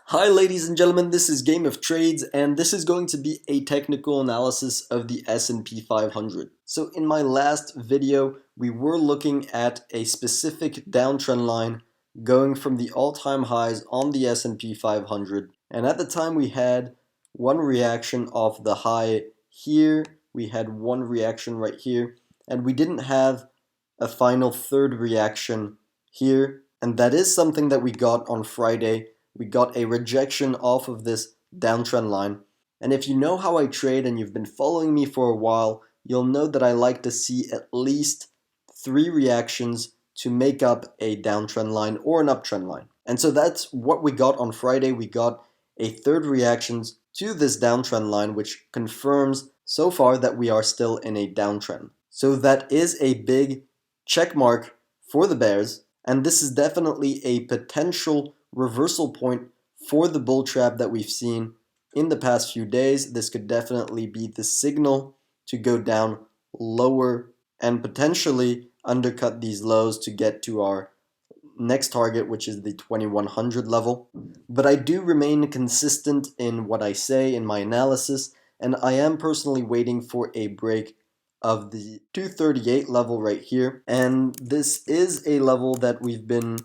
Hi ladies and gentlemen, this is Game of Trades and this is going to be a technical analysis of the S&P 500. So in my last video, we were looking at a specific downtrend line going from the all-time highs on the S&P 500. And at the time we had one reaction off the high here, we had one reaction right here, and we didn't have a final third reaction here. And that is something that we got on Friday. We got a rejection off of this downtrend line. And if you know how I trade and you've been following me for a while, you'll know that I like to see at least 3 reactions to make up a downtrend line or an uptrend line. And so that's what we got on Friday. We got a third reaction to this downtrend line, which confirms so far that we are still in a downtrend. So that is a big check mark for the bears, and this is definitely a potential reversal point for the bull trap that we've seen in the past few days. This could definitely be the signal to go down lower and potentially undercut these lows to get to our next target, which is the 2100 level. But I do remain consistent in what I say in my analysis, and I am personally waiting for a break of the 238 level right here. And this is a level that we've been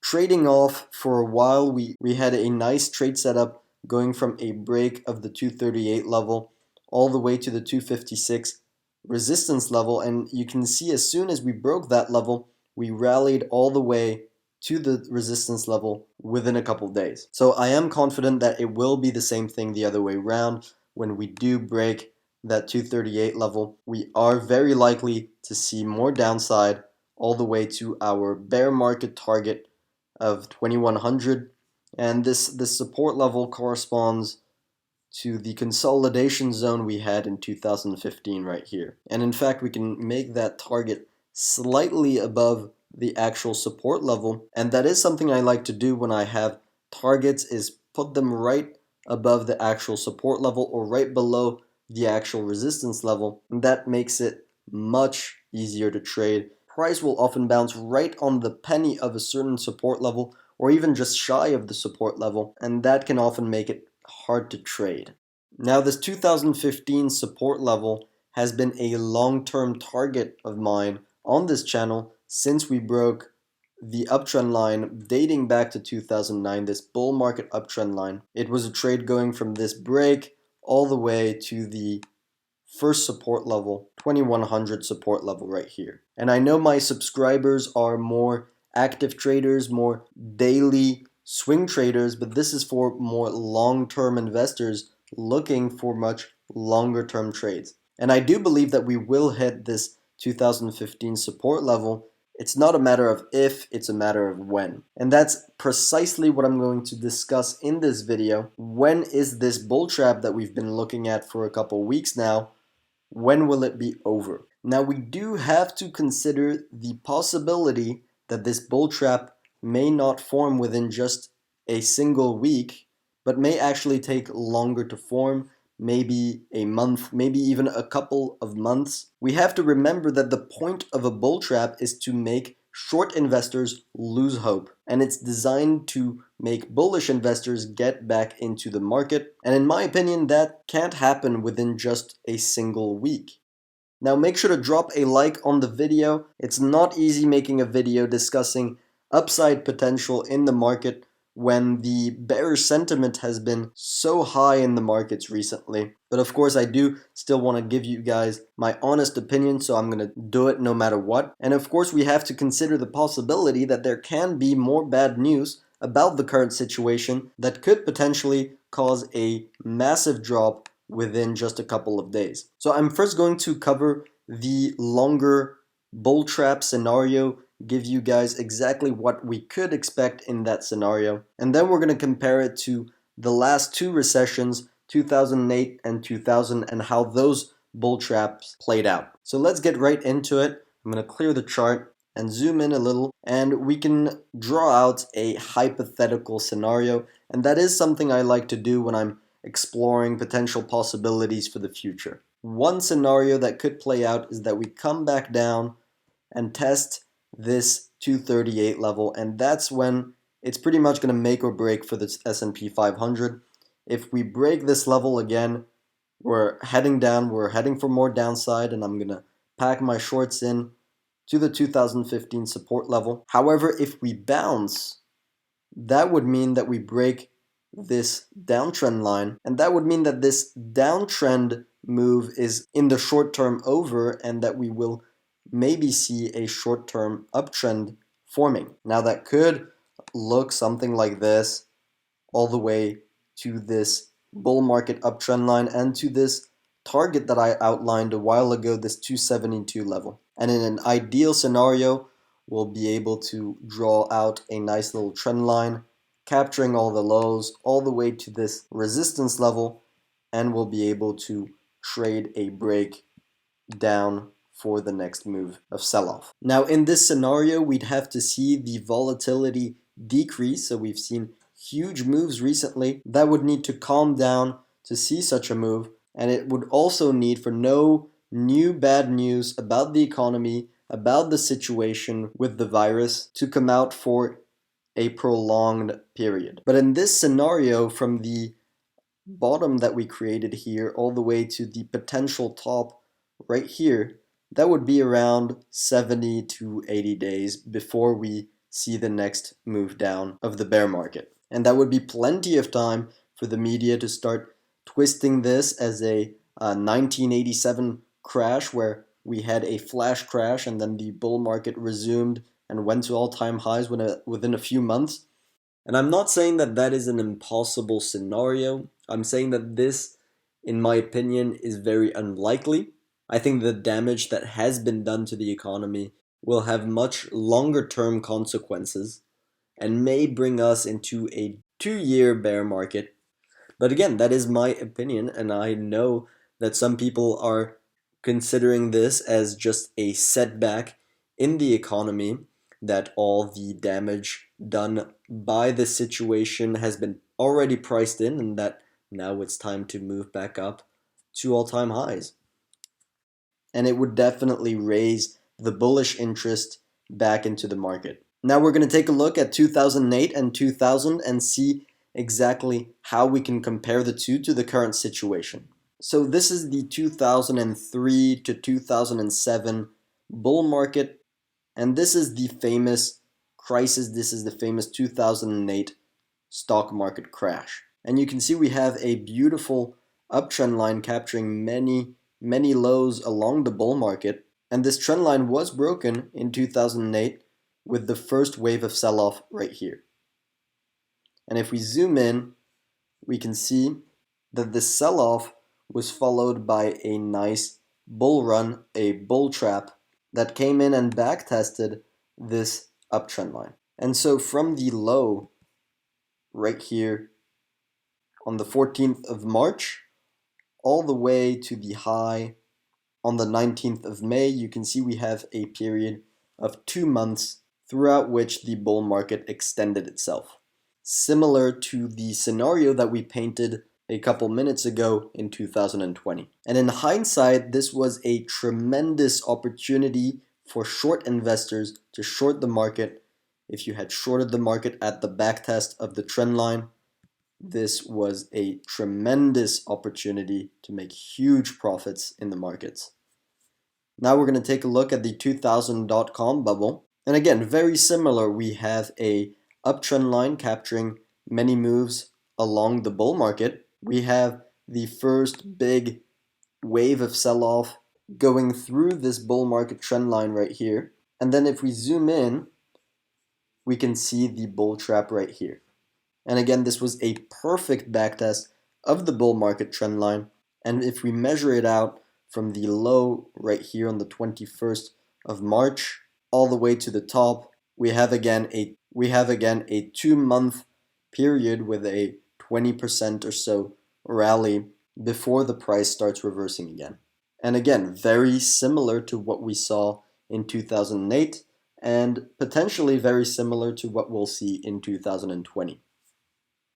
trading off for a while. We had a nice trade setup going from a break of the 238 level all the way to the 256 resistance level, and you can see as soon as we broke that level, we rallied all the way to the resistance level within a couple of days. So I am confident that it will be the same thing the other way around. When we do break that 238 level, we are very likely to see more downside all the way to our bear market target of 2100, and this support level corresponds to the consolidation zone we had in 2015 right here. And in fact, we can make that target slightly above the actual support level, and that is something I like to do when I have targets, is put them right above the actual support level or right below the actual resistance level, and that makes it much easier to trade. Price will often bounce right on the penny of a certain support level or even just shy of the support level, and that can often make it hard to trade. Now, this 2015 support level has been a long-term target of mine on this channel since we broke the uptrend line dating back to 2009, this bull market uptrend line. It was a trade going from this break all the way to the first support level, 2100 support level right here. And I know my subscribers are more active traders, more daily swing traders, but this is for more long-term investors looking for much longer term trades. And I do believe that we will hit this 2015 support level. It's not a matter of if, it's a matter of when. And that's precisely what I'm going to discuss in this video. When is this bull trap that we've been looking at for a couple weeks now? When will it be over? Now, we do have to consider the possibility that this bull trap may not form within just a single week, but may actually take longer to form, maybe a month, maybe even a couple of months. We have to remember that the point of a bull trap is to make short investors lose hope, and it's designed to make bullish investors get back into the market. And in my opinion, that can't happen within just a single week. Now, make sure to drop a like on the video. It's not easy making a video discussing upside potential in the market when the bearish sentiment has been so high in the markets recently. But of course, I do still want to give you guys my honest opinion, so I'm going to do it no matter what. And of course, we have to consider the possibility that there can be more bad news about the current situation that could potentially cause a massive drop within just a couple of days. So I'm first going to cover the longer bull trap scenario, give you guys exactly what we could expect in that scenario, and then we're going to compare it to the last 2 recessions, 2008 and 2000, and how those bull traps played out. So let's get right into it. I'm going to clear the chart and zoom in a little, and we can draw out a hypothetical scenario, and that is something I like to do when I'm exploring potential possibilities for the future. One scenario that could play out is that we come back down and test this 238 level, and that's when it's pretty much going to make or break for the S&P 500. If we break this level again, we're heading down, we're heading for more downside, and I'm going to pack my shorts in to the 2015 support level. However, if we bounce, that would mean that we break this downtrend line, and that would mean that this downtrend move is in the short term over, and that we will maybe see a short term uptrend forming. Now that could look something like this all the way to this bull market uptrend line and to this target that I outlined a while ago, this 272 level. And in an ideal scenario, we'll be able to draw out a nice little trend line, capturing all the lows all the way to this resistance level, and we'll be able to trade a break down for the next move of sell-off. Now in this scenario, we'd have to see the volatility decrease. So we've seen huge moves recently. That would need to calm down to see such a move, and it would also need for no new bad news about the economy, about the situation with the virus to come out for a prolonged period. But in this scenario, from the bottom that we created here all the way to the potential top right here, that would be around 70 to 80 days before we see the next move down of the bear market. And that would be plenty of time for the media to start twisting this as a 1987 crash, where we had a flash crash and then the bull market resumed and went to all-time highs within a few months. And I'm not saying that that is an impossible scenario. I'm saying that this, in my opinion, is very unlikely. I think the damage that has been done to the economy will have much longer term consequences and may bring us into a 2-year bear market. But again, that is my opinion, and I know that some people are considering this as just a setback in the economy, that all the damage done by this situation has been already priced in, and that now it's time to move back up to all-time highs. And it would definitely raise the bullish interest back into the market. Now we're going to take a look at 2008 and 2000 and see exactly how we can compare the two to the current situation. So this is the 2003 to 2007 bull market, and this is the famous crisis. This is the famous 2008 stock market crash. And you can see we have a beautiful uptrend line capturing many lows along the bull market, and this trend line was broken in 2008 with the first wave of sell-off right here. And if we zoom in, we can see that this sell-off was followed by a nice bull run, a bull trap that came in and backtested this uptrend line. And so from the low right here on the 14th of March all the way to the high on the 19th of May, you can see we have a period of 2 months throughout which the bull market extended itself. Similar to the scenario that we painted a couple minutes ago in 2020. And in hindsight, this was a tremendous opportunity for short investors to short the market. If you had shorted the market at the backtest of the trend line, this was a tremendous opportunity to make huge profits in the markets. Now we're going to take a look at the 2000 dot-com bubble. And again, very similar. We have a uptrend line capturing many moves along the bull market. We have the first big wave of sell-off going through this bull market trend line right here. And then if we zoom in, we can see the bull trap right here. And again, this was a perfect backtest of the bull market trend line. And if we measure it out from the low right here on the 21st of March all the way to the top, we have again a 2-month period with a 20% or so rally before the price starts reversing again. And again, very similar to what we saw in 2008 and potentially very similar to what we'll see in 2020.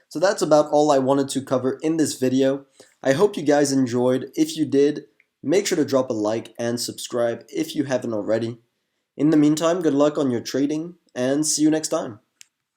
So that's about all I wanted to cover in this video. I hope you guys enjoyed. If you did, make sure to drop a like and subscribe if you haven't already. In the meantime, good luck on your trading, and see you next time.